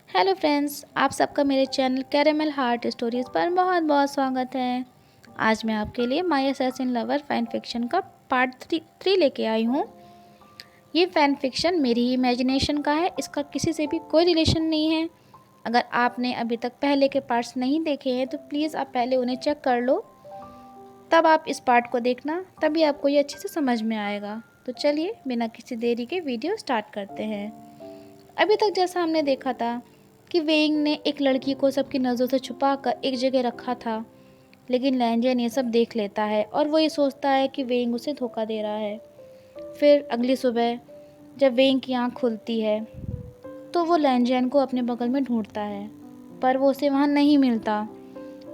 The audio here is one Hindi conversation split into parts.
हेलो फ्रेंड्स, आप सबका मेरे चैनल कैरेमल हार्ट स्टोरीज़ पर बहुत बहुत स्वागत है। आज मैं आपके लिए my assassin lover fan fiction का पार्ट थ्री लेके आई हूँ। ये फैन फिक्शन मेरी ही इमेजिनेशन का है, इसका किसी से भी कोई रिलेशन नहीं है। अगर आपने अभी तक पहले के पार्ट्स नहीं देखे हैं तो प्लीज़ आप पहले उन्हें चेक कर लो, तब आप इस पार्ट को देखना, तभी आपको ये अच्छे से समझ में आएगा। तो चलिए बिना किसी देरी के वीडियो स्टार्ट करते हैं। अभी तक जैसा हमने देखा था कि वेइंग ने एक लड़की को सबकी नज़रों से छुपाकर एक जगह रखा था, लेकिन लैंजन ये सब देख लेता है और वो ये सोचता है कि वेइंग उसे धोखा दे रहा है। फिर अगली सुबह जब वेइंग की आँख खुलती है तो वो लैंजन को अपने बगल में ढूंढता है, पर वो उसे वहाँ नहीं मिलता।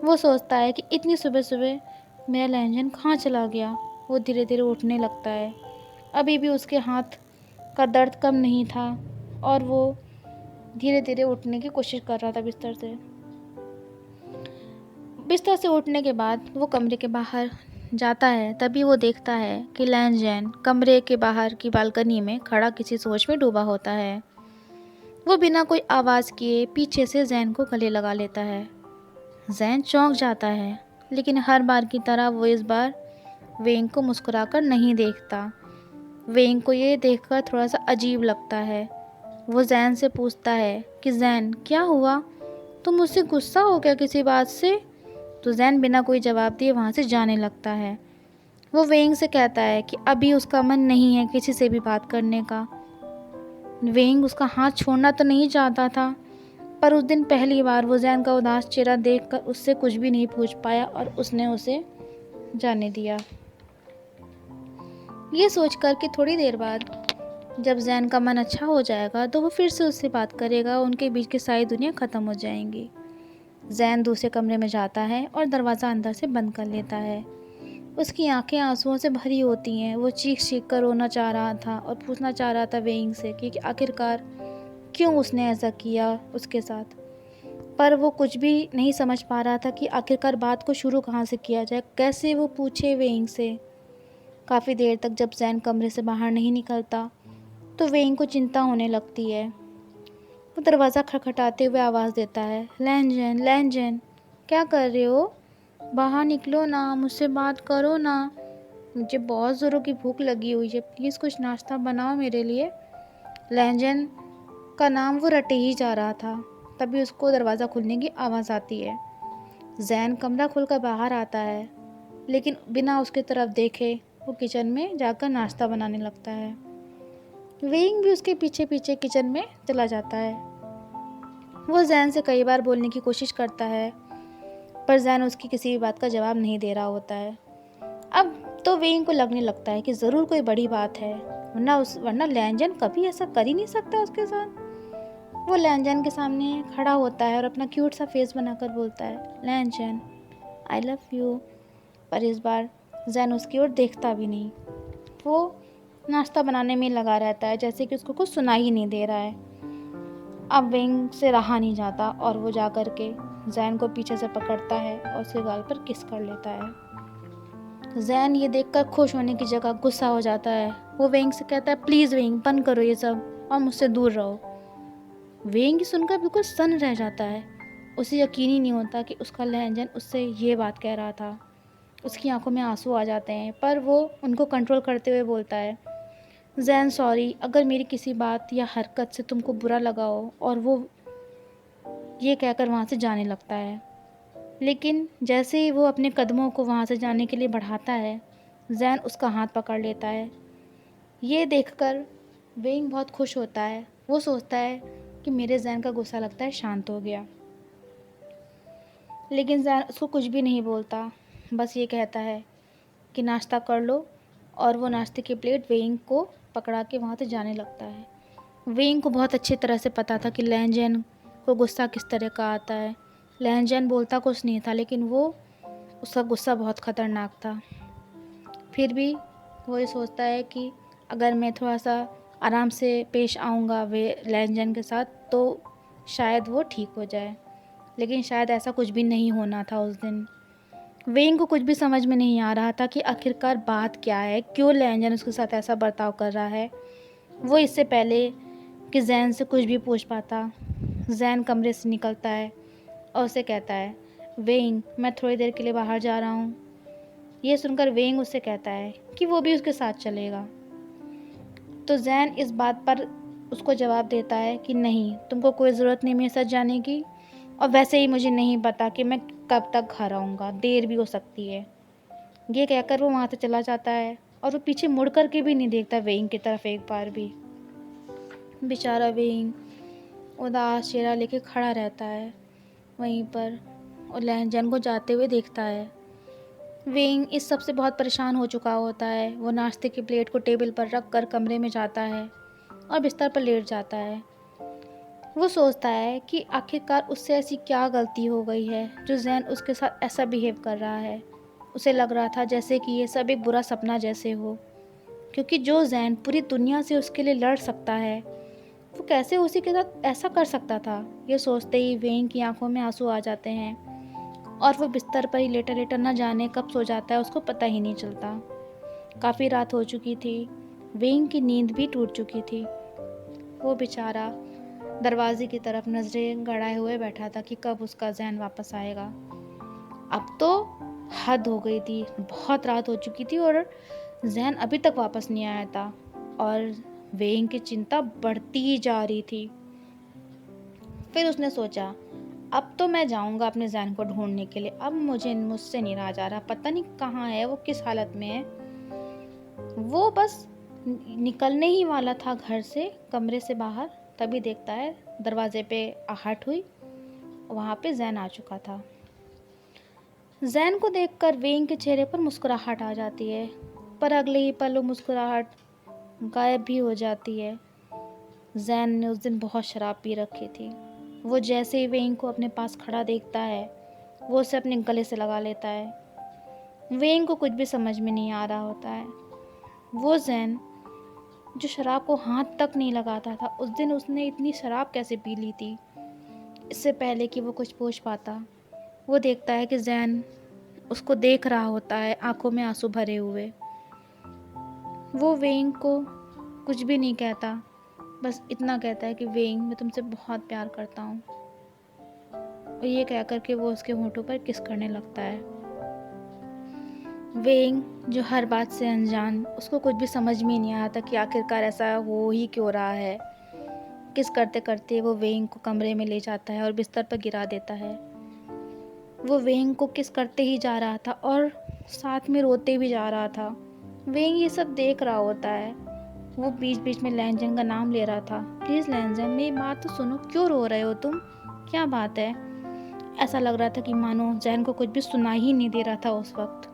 वो सोचता है कि इतनी सुबह सुबह मेरा लैंजन कहाँ चला गया। वो धीरे धीरे उठने लगता है। अभी भी उसके हाथ का दर्द कम नहीं था और वो धीरे धीरे उठने की कोशिश कर रहा था बिस्तर से उठने के बाद वो कमरे के बाहर जाता है। तभी वो देखता है कि लैंजन कमरे के बाहर की बालकनी में खड़ा किसी सोच में डूबा होता है। वो बिना कोई आवाज़ किए पीछे से जैन को गले लगा लेता है। जैन चौंक जाता है, लेकिन हर बार की तरह वो इस बार वेंग को मुस्कुराकर नहीं देखता। वेंग को ये देखकर थोड़ा सा अजीब लगता है। वो जैन से पूछता है कि जैन क्या हुआ, तुम मुझसे गुस्सा हो गया किसी बात से? तो जैन बिना कोई जवाब दिए वहाँ से जाने लगता है। वो वेंग से कहता है कि अभी उसका मन नहीं है किसी से भी बात करने का। वेंग उसका हाथ छोड़ना तो नहीं चाहता था, पर उस दिन पहली बार वो जैन का उदास चेहरा देखकर उससे कुछ भी नहीं पूछ पाया और उसने उसे जाने दिया। ये सोचकर कि थोड़ी देर बाद जब जैन का मन अच्छा हो जाएगा तो वो फिर से उससे बात करेगा, उनके बीच की सारी दुनिया ख़त्म हो जाएंगी। जैन दूसरे कमरे में जाता है और दरवाज़ा अंदर से बंद कर लेता है। उसकी आंखें आंसुओं से भरी होती हैं। वो चीख चीख कर रोना चाह रहा था और पूछना चाह रहा था वेइंग से कि आखिरकार क्यों उसने ऐसा किया उसके साथ, पर वो कुछ भी नहीं समझ पा रहा था कि आखिरकार बात को शुरू कहाँ से किया जाए, कैसे वो पूछे वेइंग से। काफ़ी देर तक जब जैन कमरे से बाहर नहीं निकलता तो वेइंग को चिंता होने लगती है। वो दरवाज़ा खटखटाते हुए आवाज़ देता है, लैंजन लैंजन, क्या कर रहे हो? बाहर निकलो ना, मुझसे बात करो ना। मुझे बहुत ज़ोरों की भूख लगी हुई है, प्लीज़ कुछ नाश्ता बनाओ मेरे लिए। लैंजन का नाम वो रटे ही जा रहा था। तभी उसको दरवाज़ा खुलने की आवाज़ आती है। जैन कमरा खुलकर बाहर आता है, लेकिन बिना उसकी तरफ देखे वो किचन में जाकर नाश्ता बनाने लगता है। वेइंग भी उसके पीछे पीछे किचन में चला जाता है। वो जैन से कई बार बोलने की कोशिश करता है, पर जैन उसकी किसी भी बात का जवाब नहीं दे रहा होता है। अब तो वेइंग को लगने लगता है कि ज़रूर कोई बड़ी बात है, वरना लैंजन कभी ऐसा कर ही नहीं सकता उसके साथ। वो लैंजन के सामने खड़ा होता है और अपना क्यूट सा फेस बनाकर बोलता है, लैंजन आई लव यू। पर इस बार जैन उसकी ओर देखता भी नहीं। वो नाश्ता बनाने में लगा रहता है, जैसे कि उसको कुछ सुनाई ही नहीं दे रहा है। अब वेंग से रहा नहीं जाता और वो जा कर के जैन को पीछे से पकड़ता है और उसके गाल पर किस कर लेता है। जैन ये देखकर खुश होने की जगह गुस्सा हो जाता है। वो वेंग से कहता है, प्लीज़ वेंग बंद करो ये सब और मुझसे दूर रहो। वेंग सुनकर बिल्कुल सन्न रह जाता है। उसे यकीन ही नहीं होता कि उसका लहंजन उससे ये बात कह रहा था। उसकी आंखों में आंसू आ जाते हैं, पर वो उनको कंट्रोल करते हुए बोलता है, जैन सॉरी, अगर मेरी किसी बात या हरकत से तुमको बुरा लगा हो। और वो ये कहकर वहाँ से जाने लगता है। लेकिन जैसे ही वो अपने कदमों को वहाँ से जाने के लिए बढ़ाता है, जैन उसका हाथ पकड़ लेता है। ये देखकर वेइंग बहुत खुश होता है। वो सोचता है कि मेरे जैन का गुस्सा लगता है शांत हो गया। लेकिन जैन उसको कुछ भी नहीं बोलता, बस ये कहता है कि नाश्ता कर लो, और वो नाश्ते की प्लेट वेइंग को पकड़ा के वहाँ से जाने लगता है। वेइंग को बहुत अच्छी तरह से पता था कि लैंजन को गुस्सा किस तरह का आता है। लैंजन बोलता कुछ नहीं था, लेकिन वो उसका गुस्सा बहुत ख़तरनाक था। फिर भी वो ये सोचता है कि अगर मैं थोड़ा सा आराम से पेश आऊँगा वे लैंजन के साथ तो शायद वो ठीक हो जाए। लेकिन शायद ऐसा कुछ भी नहीं होना था उस दिन। वेइंग को कुछ भी समझ में नहीं आ रहा था कि आखिरकार बात क्या है, क्यों लैंजन उसके साथ ऐसा बर्ताव कर रहा है। वो इससे पहले कि जैन से कुछ भी पूछ पाता, जैन कमरे से निकलता है और उसे कहता है, वेइंग, मैं थोड़ी देर के लिए बाहर जा रहा हूँ। ये सुनकर वेइंग उससे कहता है कि वो भी उसके साथ चलेगा। तो जैन इस बात पर उसको जवाब देता है कि नहीं, तुमको कोई ज़रूरत नहीं मेरे साथ जाने की, और वैसे ही मुझे नहीं पता कि मैं कब तक घर आऊँगा, देर भी हो सकती है। ये कहकर वो वहाँ से चला जाता है और वो पीछे मुड़ कर के भी नहीं देखता वेइंग की तरफ एक बार भी। बेचारा वेइंग उदास चेहरा लेके खड़ा रहता है वहीं पर और लहंजन को जाते हुए देखता है। वेइंग इस सब से बहुत परेशान हो चुका होता है। वो नाश्ते की प्लेट को टेबल पर रख कर कमरे में जाता है और बिस्तर पर लेट जाता है। वो सोचता है कि आखिरकार उससे ऐसी क्या गलती हो गई है जो जैन उसके साथ ऐसा बिहेव कर रहा है। उसे लग रहा था जैसे कि ये सब एक बुरा सपना जैसे हो, क्योंकि जो जैन पूरी दुनिया से उसके लिए लड़ सकता है, वो कैसे उसी के साथ ऐसा कर सकता था। ये सोचते ही वेइंग की आंखों में आंसू आ जाते हैं और वो बिस्तर पर ही लेटा लेटा न जाने कब सो जाता है, उसको पता ही नहीं चलता। काफ़ी रात हो चुकी थी, वेइंग की नींद भी टूट चुकी थी। वो बेचारा दरवाजे की तरफ नजरें गड़ाए हुए बैठा था कि कब उसका जैन वापस आएगा। अब तो हद हो गई थी, बहुत रात हो चुकी थी और जैन अभी तक वापस नहीं आया था और वेइंग की चिंता बढ़ती ही जा रही थी। फिर उसने सोचा, अब तो मैं जाऊंगा अपने जैन को ढूंढने के लिए। अब मुझसे नहीं रहा जा रहा, पता नहीं कहाँ है वो, किस हालत में है। वो बस निकलने ही वाला था घर से, कमरे से बाहर, तभी देखता है दरवाजे पे आहट हुई। वहाँ पे जैन आ चुका था। जैन को देखकर वेइंग के चेहरे पर मुस्कुराहट आ जाती है, पर अगले ही पल वो मुस्कुराहट गायब भी हो जाती है। जैन ने उस दिन बहुत शराब पी रखी थी। वो जैसे ही वेइंग को अपने पास खड़ा देखता है, वो उसे अपने गले से लगा लेता है। वेइंग को कुछ भी समझ में नहीं आ रहा होता है। वो जैन जो शराब को हाथ तक नहीं लगाता था, उस दिन उसने इतनी शराब कैसे पी ली थी इससे पहले कि वो कुछ पूछ पाता। वो देखता है कि जैन उसको देख रहा होता है, आंखों में आंसू भरे हुए। वो वेइंग को कुछ भी नहीं कहता, बस इतना कहता है कि वेइंग, मैं तुमसे बहुत प्यार करता हूँ। और ये कह कर के वो उसके होंठों पर किस करने लगता है। वेइंग जो हर बात से अनजान, उसको कुछ भी समझ में नहीं आया था कि आखिरकार ऐसा हो ही क्यों रहा है। किस करते करते वो वेइंग को कमरे में ले जाता है और बिस्तर पर गिरा देता है। वो वेइंग को किस करते ही जा रहा था और साथ में रोते भी जा रहा था। वेइंग ये सब देख रहा होता है। वो बीच बीच में लैंजन का नाम ले रहा था, प्लीज़ लैंजन, मेरी बात तो सुनो, क्यों रो रहे हो तुम, क्या बात है। ऐसा लग रहा था कि मानो जैन को कुछ भी सुना ही नहीं दे रहा था उस वक्त।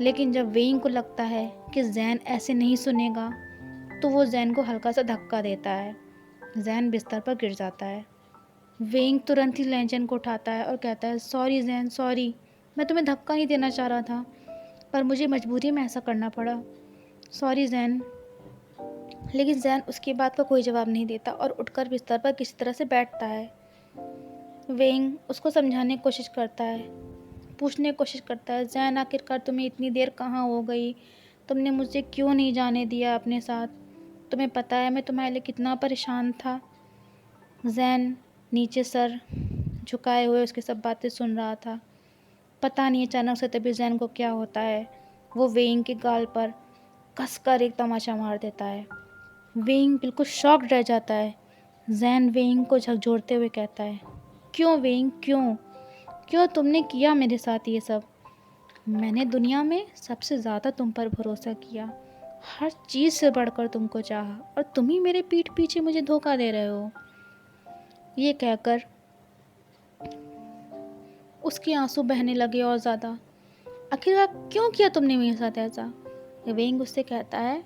लेकिन जब वेइंग को लगता है कि जैन ऐसे नहीं सुनेगा, तो वो जैन को हल्का सा धक्का देता है। जैन बिस्तर पर गिर जाता है। वेइंग तुरंत ही लैंजन को उठाता है और कहता है, सॉरी जैन, सॉरी, मैं तुम्हें धक्का नहीं देना चाह रहा था, पर मुझे मजबूरी में ऐसा करना पड़ा, सॉरी जैन। लेकिन जैन उसकी बात का कोई जवाब नहीं देता और उठकर बिस्तर पर किसी तरह से बैठता है। वेइंग उसको समझाने की कोशिश करता है, पूछने की कोशिश करता है, जैन आखिरकार तुम्हें इतनी देर कहाँ हो गई, तुमने मुझे क्यों नहीं जाने दिया अपने साथ, तुम्हें पता है मैं तुम्हारे लिए कितना परेशान था। जैन नीचे सर झुकाए हुए उसकी सब बातें सुन रहा था। पता नहीं अचानक से तभी जैन को क्या होता है, वो वेइंग के गाल पर कसकर एक तमाचा मार देता है। वेइंग बिल्कुल शॉक्ड रह जाता है। जैन वेइंग को झकझोरते हुए कहता है, क्यों वेइंग, क्यों क्यों तुमने किया मेरे साथ ये सब। मैंने दुनिया में सबसे ज़्यादा तुम पर भरोसा किया, हर चीज़ से बढ़कर तुमको चाहा, और तुम ही मेरे पीठ पीछे मुझे धोखा दे रहे हो। ये कहकर उसके आंसू बहने लगे और ज़्यादा। आखिरकार क्यों किया तुमने मेरे साथ ऐसा। वेइंग उससे कहता है,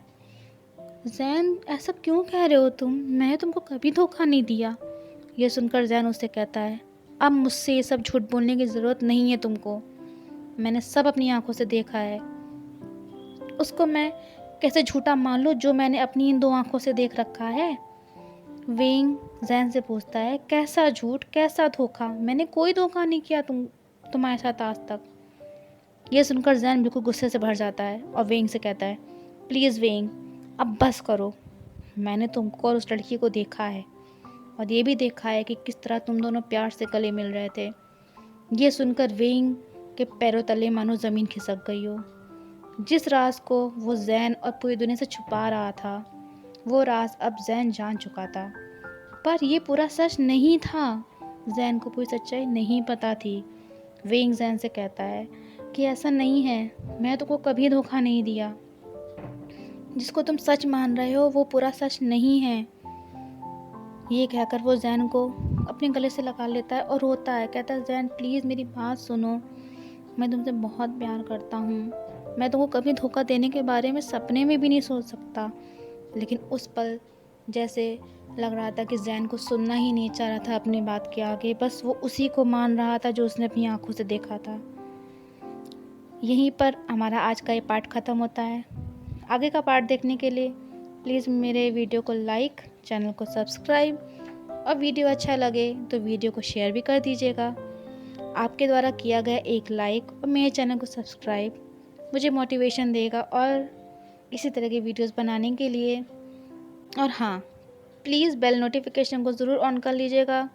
जैन ऐसा क्यों कह रहे हो तुम, मैंने तुमको कभी धोखा नहीं दिया। यह सुनकर जैन उससे कहता है, अब मुझसे ये सब झूठ बोलने की ज़रूरत नहीं है तुमको, मैंने सब अपनी आंखों से देखा है। उसको मैं कैसे झूठा मान लूँ जो मैंने अपनी इन दो आंखों से देख रखा है। वेइंग जैन से पूछता है, कैसा झूठ, कैसा धोखा, मैंने कोई धोखा नहीं किया तुम्हारे साथ आज तक। यह सुनकर जैन बिल्कुल गुस्से से भर जाता है और वेइंग से कहता है, प्लीज़ वेइंग, अब बस करो, मैंने तुमको और उस लड़की को देखा है, और ये भी देखा है कि किस तरह तुम दोनों प्यार से गले मिल रहे थे। ये सुनकर वेइंग के पैरों तले मानो ज़मीन खिसक गई हो। जिस राज को वो जैन और पूरी दुनिया से छुपा रहा था, वो राज अब जैन जान चुका था। पर ये पूरा सच नहीं था। जैन को पूरी सच्चाई नहीं पता थी। वेइंग जैन से कहता है कि ऐसा नहीं है, मैं तुमको कभी धोखा नहीं दिया। जिसको तुम सच मान रहे हो वो पूरा सच नहीं है। ये कहकर वो जैन को अपने गले से लगा लेता है और रोता है। कहता है, जैन प्लीज़ मेरी बात सुनो, मैं तुमसे बहुत प्यार करता हूँ। मैं तुमको कभी धोखा देने के बारे में सपने में भी नहीं सोच सकता। लेकिन उस पल जैसे लग रहा था कि जैन को सुनना ही नहीं चाह रहा था अपनी बात के आगे, बस वो उसी को मान रहा था जो उसने अपनी आंखों से देखा था। यहीं पर हमारा आज का ये पार्ट ख़त्म होता है। आगे का पार्ट देखने के लिए प्लीज़ मेरे वीडियो को लाइक, चैनल को सब्सक्राइब और वीडियो अच्छा लगे तो वीडियो को शेयर भी कर दीजिएगा। आपके द्वारा किया गया एक लाइक और मेरे चैनल को सब्सक्राइब मुझे मोटिवेशन देगा और इसी तरह की वीडियोस बनाने के लिए। और हाँ, प्लीज़ बेल नोटिफिकेशन को ज़रूर ऑन कर लीजिएगा